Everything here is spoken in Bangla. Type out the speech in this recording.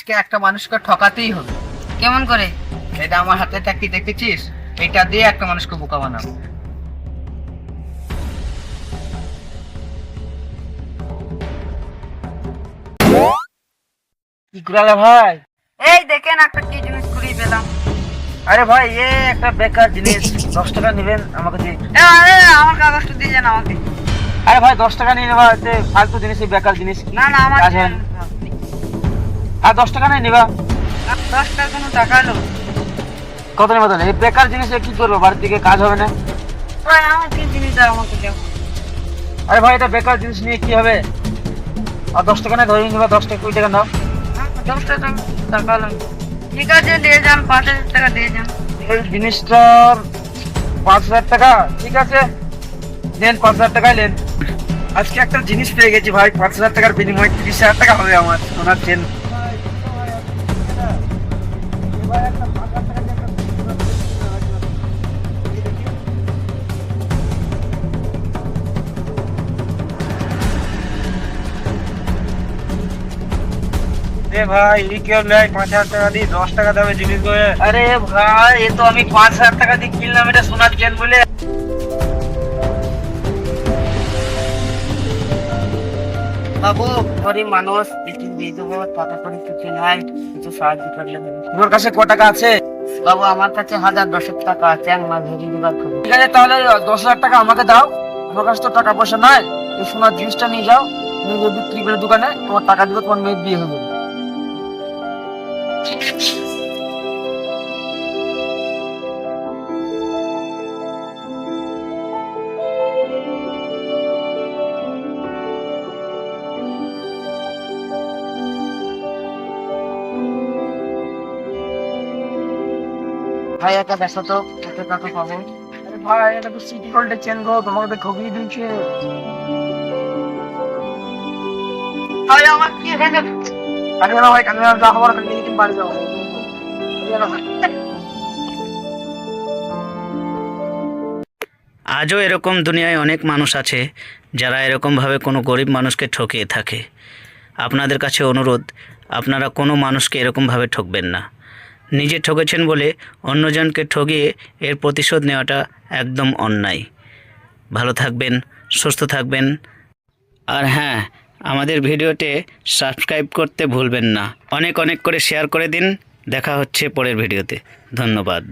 আজকে একটা মানুষকে ঠকাতেই হবে। কেমন করে? এটা আমার হাতে ট্যাকটি দেখতেছিস, এটা দিয়ে একটা মানুষকে বোকা বানাবো। কি কুড়ালে ভাই? এই দেখেন একটা কি জিনিস কুড়িয়ে পেলাম। আরে ভাই এ একটা বেকার জিনিস, 10 টাকা নেবেন আমাকে দিয়ে। আমার কাগজটা দিয়ে যান আমাকে। আরে ভাই 10 টাকা নিয়ে নেবা, এতে ফালতু জিনিস, বেকার জিনিস। না না আমার কাজ হয় না। আর 10 টাকা নেই নেবা। 10 টাকা কোনো টাকা হলো? কত নেবা তাহলে? এই বেকার জিনিস কি করবো, বাড়ির দিকে কাজ হবে না। ভাই আমার কি জিনিস দাও আমাকে দাও। আরে ভাই এটা বেকার জিনিস নিয়ে কি হবে? আর 10 টাকা নেই ধরে নিবা, 10 টাকা 20 টাকা নাও। 10 টাকা টাকা হলো। ঠিক আছে দিয়ে যান, 5,000 টাকা দিয়ে যান। এই জিনিসটার 5,000 টাকা, ঠিক আছে নেন, 5,000 টাকাই নেন। আজকে একটা জিনিস পেয়ে গেছি ভাই, 5,000 টাকার বিনিময়ে 30,000 টাকা হবে আমার সোনার চেন। ভাই এই কেউ নেয় 5,000 টাকা দিয়ে 10 টাকা দামে জিনিস করে? আরে ভাই এ তো আমি 5,000 টাকা দিয়ে কিনলাম এটা সোনার চেন বলে। বাবু গরিব মানুষ, কিছু দিয়ে দেবো, টাকা করে কিছু নাই, কিছু সাহায্য করলে হবে। তোমার কাছে ক টাকা আছে? বাবু আমার কাছে 1010 টাকা আছে, আমার ভেরি দিবার খুবই। ঠিক আছে তাহলে 10,000 টাকা আমাকে দাও। আমার কাছে তো টাকা পয়সা নাই, এই সোনার জিনিসটা নিয়ে যাও, নিয়ে বিক্রি করে দোকানে, তোমার টাকা দিবে, তোমার মেয়ের বিয়ে হয়ে যাবে। ভাই একটা দেখো তো কত টাকা পাবো। আরে ভাই এটা তো সিটি গোল্ডের চেন গো, তোমাকে তো ঠকিয়ে দিয়েছে। ভাই আমার কি হয়েছে? কাঁদিও না ভাই, কাঁদিও না, যা হবার কাঁদিয়ে তুমি বাড়ি যাও। কাঁদিও না ভাই। আজও এরকম দুনিয়ায় অনেক মানুষ আছে যারা এরকমভাবে কোনো গরিব মানুষকে ঠকিয়ে থাকে। আপনাদের কাছে অনুরোধ, আপনারা কোনো মানুষকে এরকমভাবে ঠকবেন না। নিজে ঠকেছেন বলে অন্যজনকে ঠকিয়ে এর প্রতিশোধ নেওয়াটা একদম অন্যায়। ভালো থাকবেন, সুস্থ থাকবেন। আর হ্যাঁ, আমাদের ভিডিওতে সাবস্ক্রাইব করতে ভুলবেন না। অনেক অনেক করে শেয়ার করে দিন। দেখা হচ্ছে পরের ভিডিওতে। ধন্যবাদ।